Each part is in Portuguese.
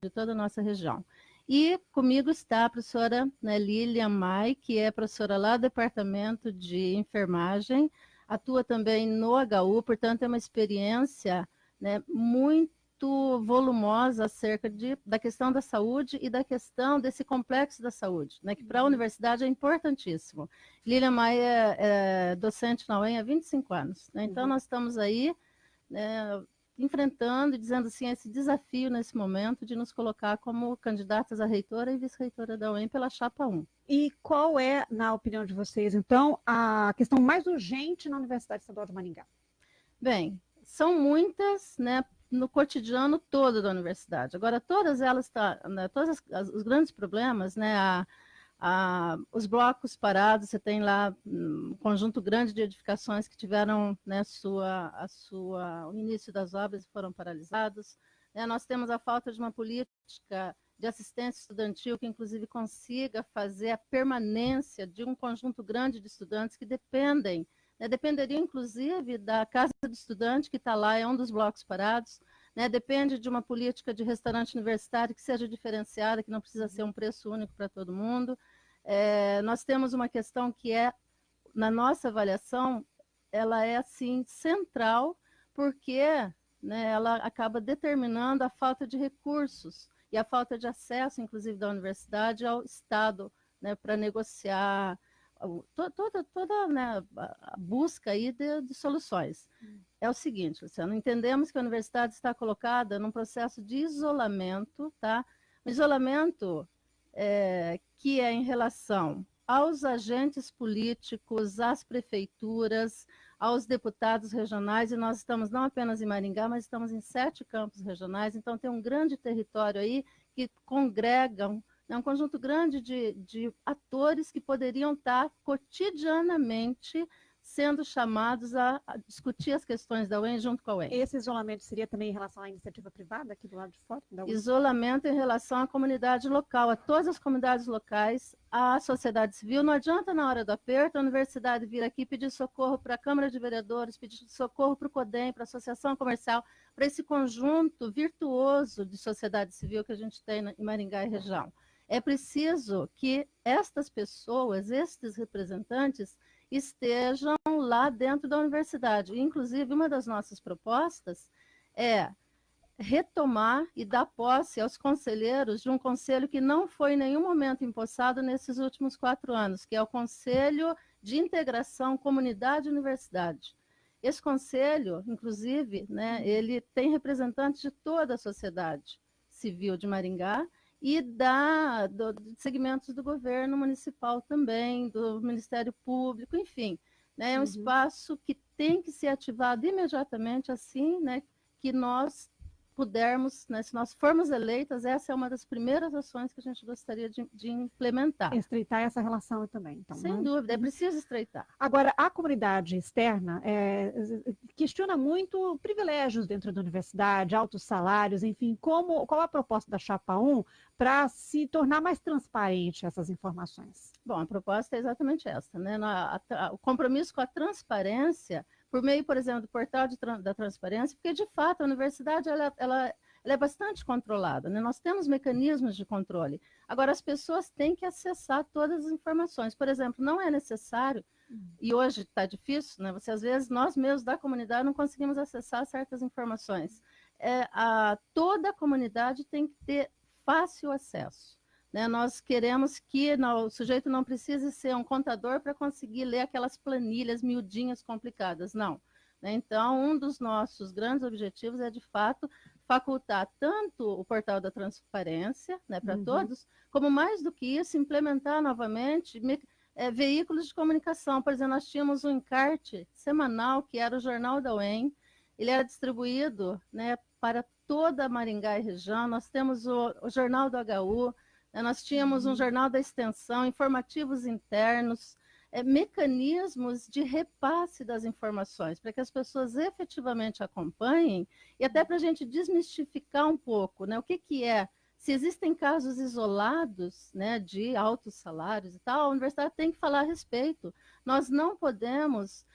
de toda a nossa região. E comigo está a professora, né, Lilian Mai, que é professora lá do Departamento de Enfermagem, atua também no HU, portanto é uma experiência, né, muito volumosa acerca da questão da saúde e da questão desse complexo da saúde, né, que para a universidade é importantíssimo. Lilian Mai é docente na UEM há 25 anos, né, então nós estamos aí, né, enfrentando e dizendo assim, esse desafio nesse momento de nos colocar como candidatas a reitora e vice-reitora da UEM pela chapa 1. E qual é, na opinião de vocês, então, a questão mais urgente na Universidade Estadual de Maringá? Bem, são muitas, né, no cotidiano todo da universidade. Agora, todas elas, né, os grandes problemas, né, os blocos parados, você tem lá um conjunto grande de edificações que tiveram, né, o início das obras e foram paralisados. Né, nós temos a falta de uma política de assistência estudantil que, inclusive, consiga fazer a permanência de um conjunto grande de estudantes que dependem, né, dependeriam, inclusive, da Casa do Estudante, que está lá, é um dos blocos parados. Né, depende de uma política de restaurante universitário que seja diferenciada, que não precisa ser um preço único para todo mundo. Nós temos uma questão que na nossa avaliação, ela é, assim, central, porque, né, ela acaba determinando a falta de recursos e a falta de acesso, inclusive, da universidade ao Estado, né, para negociar toda né, a busca aí de soluções. É o seguinte, Luciano, entendemos que a universidade está colocada num processo de isolamento, tá? Um isolamento que é em relação aos agentes políticos, às prefeituras, aos deputados regionais, e nós estamos não apenas em Maringá, mas estamos em 7 campos regionais, então tem um grande território aí que congregam, né, um conjunto grande de atores que poderiam estar cotidianamente sendo chamados a discutir as questões da UEM junto com a UEM. Esse isolamento seria também em relação à iniciativa privada, aqui do lado de fora? Isolamento em relação à comunidade local, a todas as comunidades locais, à sociedade civil. Não adianta, na hora do aperto, a universidade vir aqui pedir socorro para a Câmara de Vereadores, pedir socorro para o CODEM, para a Associação Comercial, para esse conjunto virtuoso de sociedade civil que a gente tem em Maringá e região. É preciso que estas pessoas, estes representantes, estejam lá dentro da universidade. Inclusive, uma das nossas propostas é retomar e dar posse aos conselheiros de um conselho que não foi em nenhum momento empossado nesses últimos 4 anos, que é o Conselho de Integração Comunidade-Universidade. Esse conselho, inclusive, né, ele tem representantes de toda a sociedade civil de Maringá e de segmentos do governo municipal também, do Ministério Público, enfim. Né, é um espaço que tem que ser ativado imediatamente, assim, né, que nós pudermos, né, se nós formos eleitas, essa é uma das primeiras ações que a gente gostaria de implementar. Estreitar essa relação também. Então, sem dúvida, é preciso estreitar. Agora, a comunidade externa questiona muito privilégios dentro da universidade, altos salários, enfim, qual a proposta da Chapa 1 para se tornar mais transparente essas informações? Bom, a proposta é exatamente essa, né? O compromisso com a transparência, por meio, por exemplo, do portal da transparência, porque, de fato, a universidade ela é bastante controlada, né? Nós temos mecanismos de controle. Agora, as pessoas têm que acessar todas as informações. Por exemplo, não é necessário, e hoje está difícil, né? Às vezes, nós mesmos da comunidade não conseguimos acessar certas informações. Toda a comunidade tem que ter fácil acesso. Né? Nós queremos que o sujeito não precise ser um contador para conseguir ler aquelas planilhas miudinhas complicadas, não. Né? Então, um dos nossos grandes objetivos é, de fato, facultar tanto o portal da transparência, né, para todos, como, mais do que isso, implementar novamente veículos de comunicação. Por exemplo, nós tínhamos um encarte semanal, que era o Jornal da UEM, ele era distribuído, né, para toda a Maringá e região. Nós temos o Jornal do HU, né, nós tínhamos um Jornal da Extensão, informativos internos, mecanismos de repasse das informações, para que as pessoas efetivamente acompanhem, e até para a gente desmistificar um pouco, né, o que é, se existem casos isolados, né, de altos salários e tal, a universidade tem que falar a respeito. Nós não podemos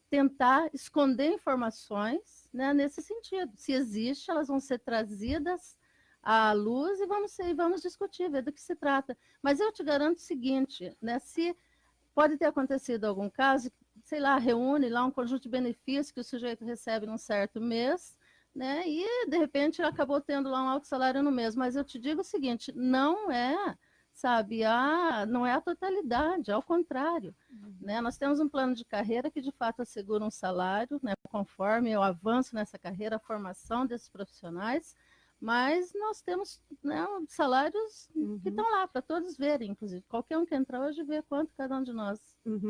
tentar esconder informações, né, nesse sentido. Se existe, elas vão ser trazidas à luz e vamos discutir, ver do que se trata. Mas eu te garanto o seguinte, né, se pode ter acontecido algum caso, sei lá, reúne lá um conjunto de benefícios que o sujeito recebe num certo mês, né, e de repente acabou tendo lá um alto salário no mês. Mas eu te digo o seguinte, não é, sabe, não é a totalidade, ao contrário. Né? Nós temos um plano de carreira que de fato assegura um salário, né, conforme o avanço nessa carreira, a formação desses profissionais, mas nós temos, né, salários que estão lá para todos verem, inclusive. Qualquer um que entrar hoje vê quanto cada um de nós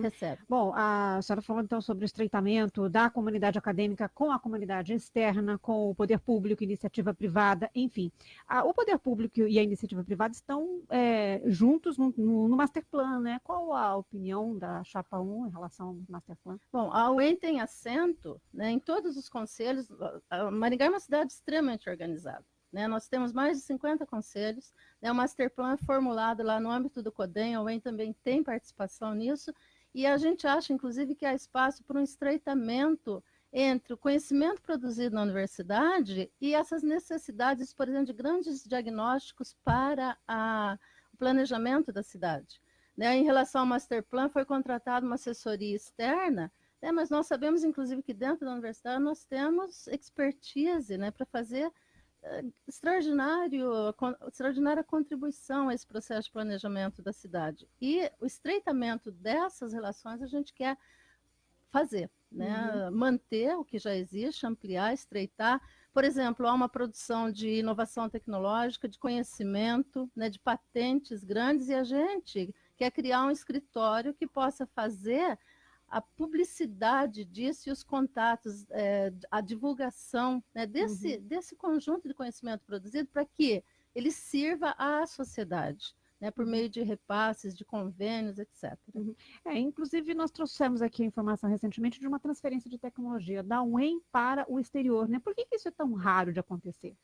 recebe. Bom, a senhora falou então sobre o estreitamento da comunidade acadêmica com a comunidade externa, com o poder público, iniciativa privada, enfim. O poder público e a iniciativa privada estão juntos no Master Plan, né? Qual a opinião da Chapa 1 em relação ao Master Plan? Bom, a UEM tem assento, né, em todos os conselhos. Maringá é uma cidade extremamente organizada. Né? Nós temos mais de 50 conselhos, né? O Master Plan é formulado lá no âmbito do CODEM, a UEM também tem participação nisso, e a gente acha, inclusive, que há espaço para um estreitamento entre o conhecimento produzido na universidade e essas necessidades, por exemplo, de grandes diagnósticos para o planejamento da cidade. Né? Em relação ao Master Plan, foi contratada uma assessoria externa, né? Mas nós sabemos, inclusive, que dentro da universidade nós temos expertise, né, para fazer extraordinária contribuição a esse processo de planejamento da cidade. E o estreitamento dessas relações a gente quer fazer, né? Manter o que já existe, ampliar, estreitar. Por exemplo, há uma produção de inovação tecnológica, de conhecimento, né, de patentes grandes, e a gente quer criar um escritório que possa fazer a publicidade disso e os contatos, a divulgação, né, desse conjunto de conhecimento produzido para que ele sirva à sociedade, né, por meio de repasses, de convênios, etc. Inclusive, nós trouxemos aqui a informação recentemente de uma transferência de tecnologia da UEM para o exterior. Né? Por que isso é tão raro de acontecer?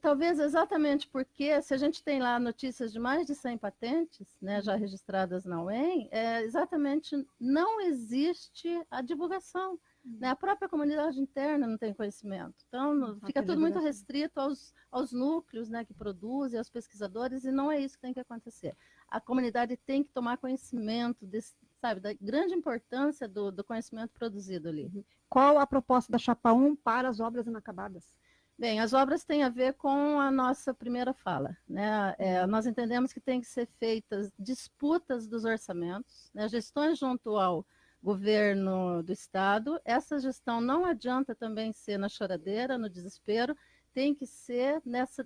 Talvez exatamente porque, se a gente tem lá notícias de mais de 100 patentes, né, já registradas na UEM, exatamente não existe a divulgação. Né? A própria comunidade interna não tem conhecimento. Então, fica tudo muito restrito aos núcleos, né, que produzem, aos pesquisadores, e não é isso que tem que acontecer. A comunidade tem que tomar conhecimento da grande importância do conhecimento produzido ali. Qual a proposta da Chapa 1 para as obras inacabadas? Bem, as obras têm a ver com a nossa primeira fala. Né? Nós entendemos que tem que ser feitas disputas dos orçamentos, né? Gestões junto ao governo do Estado. Essa gestão não adianta também ser na choradeira, no desespero, tem que ser nessa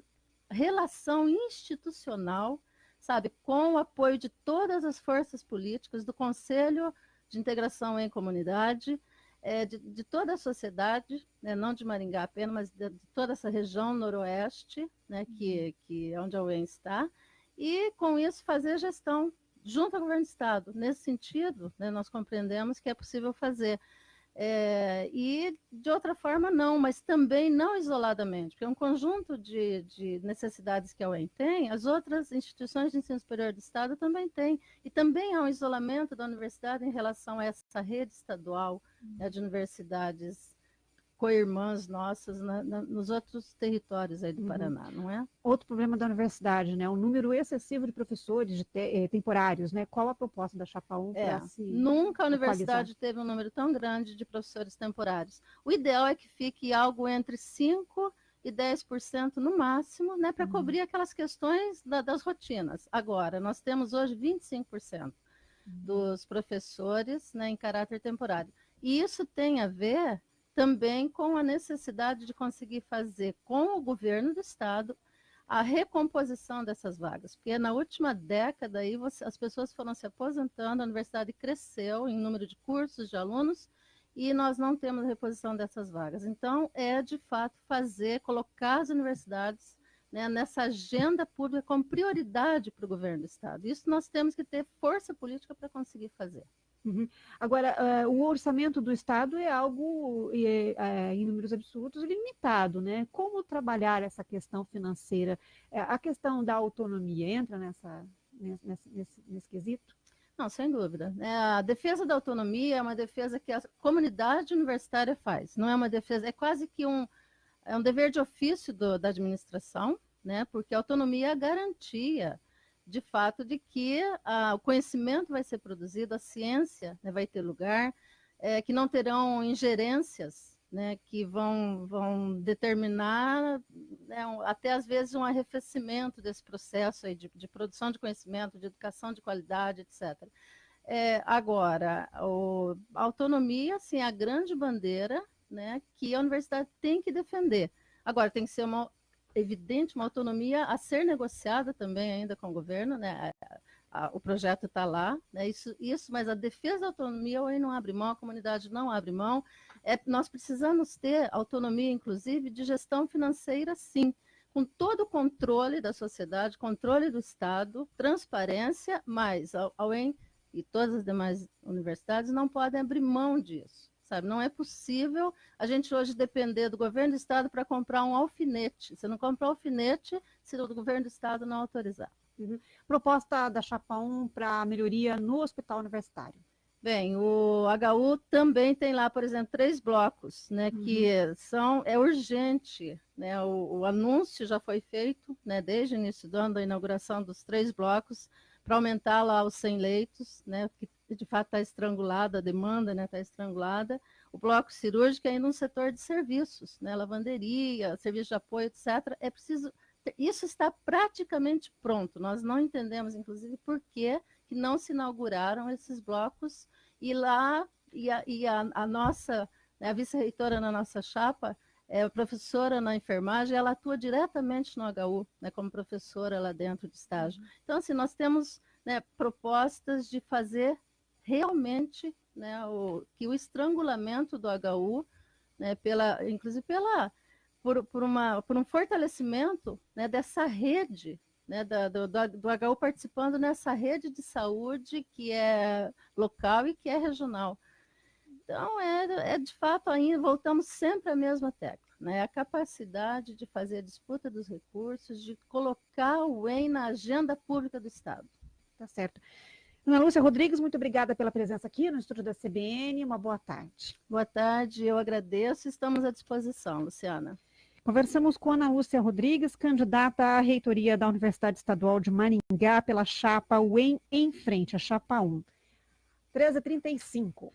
relação institucional, sabe, com o apoio de todas as forças políticas, do Conselho de Integração em Comunidade, de toda a sociedade, né, não de Maringá apenas, mas de toda essa região noroeste, né, que é onde a UEM está, e com isso fazer gestão junto ao governo do Estado. Nesse sentido, né, nós compreendemos que é possível fazer. E de outra forma não, mas também não isoladamente, porque é um conjunto de necessidades que a UEM tem, as outras instituições de ensino superior do Estado também têm, e também há um isolamento da universidade em relação a essa rede estadual, né, de universidades co-irmãs nossas nos outros territórios aí do Paraná, não é? Outro problema da universidade, né? O número excessivo de professores temporários, né? Qual a proposta da Chapa 1 para se Nunca a universidade teve um número tão grande de professores temporários. O ideal é que fique algo entre 5% e 10% no máximo, né? Para cobrir aquelas questões das rotinas. Agora, nós temos hoje 25% dos professores, né, em caráter temporário. E isso tem a ver também com a necessidade de conseguir fazer com o governo do Estado a recomposição dessas vagas, porque na última década aí as pessoas foram se aposentando, a universidade cresceu em número de cursos, de alunos, e nós não temos reposição dessas vagas. Então, de fato, colocar as universidades, né, nessa agenda pública como prioridade para o governo do Estado. Isso nós temos que ter força política para conseguir fazer. Agora, o orçamento do Estado é algo, em números absurdos, limitado, né? Como trabalhar essa questão financeira? A questão da autonomia entra nesse quesito? Não, sem dúvida. A defesa da autonomia é uma defesa que a comunidade universitária faz. Não é uma defesa, é quase que um dever de ofício da administração, né? Porque a autonomia é a garantia, de fato, de que o conhecimento vai ser produzido, a ciência, né, vai ter lugar, que não terão ingerências, né, que vão determinar, né, até às vezes um arrefecimento desse processo aí de produção de conhecimento, de educação de qualidade, etc. Agora, a autonomia, assim, é a grande bandeira, né, que a universidade tem que defender. Agora, tem que ser evidente uma autonomia a ser negociada também ainda com o governo, né? O projeto está lá, né? Isso, mas a defesa da autonomia aí não abre mão, a comunidade não abre mão. Nós precisamos ter autonomia, inclusive, de gestão financeira, sim, com todo o controle da sociedade, controle do Estado, transparência, mas a UEM e todas as demais universidades não podem abrir mão disso. Sabe? Não é possível a gente hoje depender do governo do Estado para comprar um alfinete. Você não compra um alfinete se o governo do Estado não autorizar. Uhum. Proposta da Chapa 1 para melhoria no hospital universitário. Bem, o HU também tem lá, por exemplo, 3 blocos, né, que é urgente, né, o anúncio já foi feito, né, desde o início do ano, da inauguração dos 3 blocos, para aumentar lá os 100 leitos, né, que de fato está estrangulada, a demanda está estrangulada. O bloco cirúrgico é ainda um setor de serviços, né, lavanderia, serviço de apoio, etc. É preciso, isso está praticamente pronto. Nós não entendemos, inclusive, por que não se inauguraram esses blocos, e lá, a nossa, né, a vice-reitora na nossa chapa, professora na enfermagem, ela atua diretamente no HU, né, como professora lá dentro de estágio. Então, assim, nós temos, né, propostas de fazer realmente, né, que o estrangulamento do HU, né, inclusive por um fortalecimento, né, dessa rede, né, do HU participando nessa rede de saúde que é local e que é regional. Então, de fato, ainda voltamos sempre à mesma tecla, né? A capacidade de fazer a disputa dos recursos, de colocar o UEM na agenda pública do Estado. Tá certo. Ana Lúcia Rodrigues, muito obrigada pela presença aqui no estúdio da CBN. Uma boa tarde. Boa tarde, eu agradeço. Estamos à disposição, Luciana. Conversamos com Ana Lúcia Rodrigues, candidata à reitoria da Universidade Estadual de Maringá pela chapa UEM em Frente, a chapa 1. 13h35.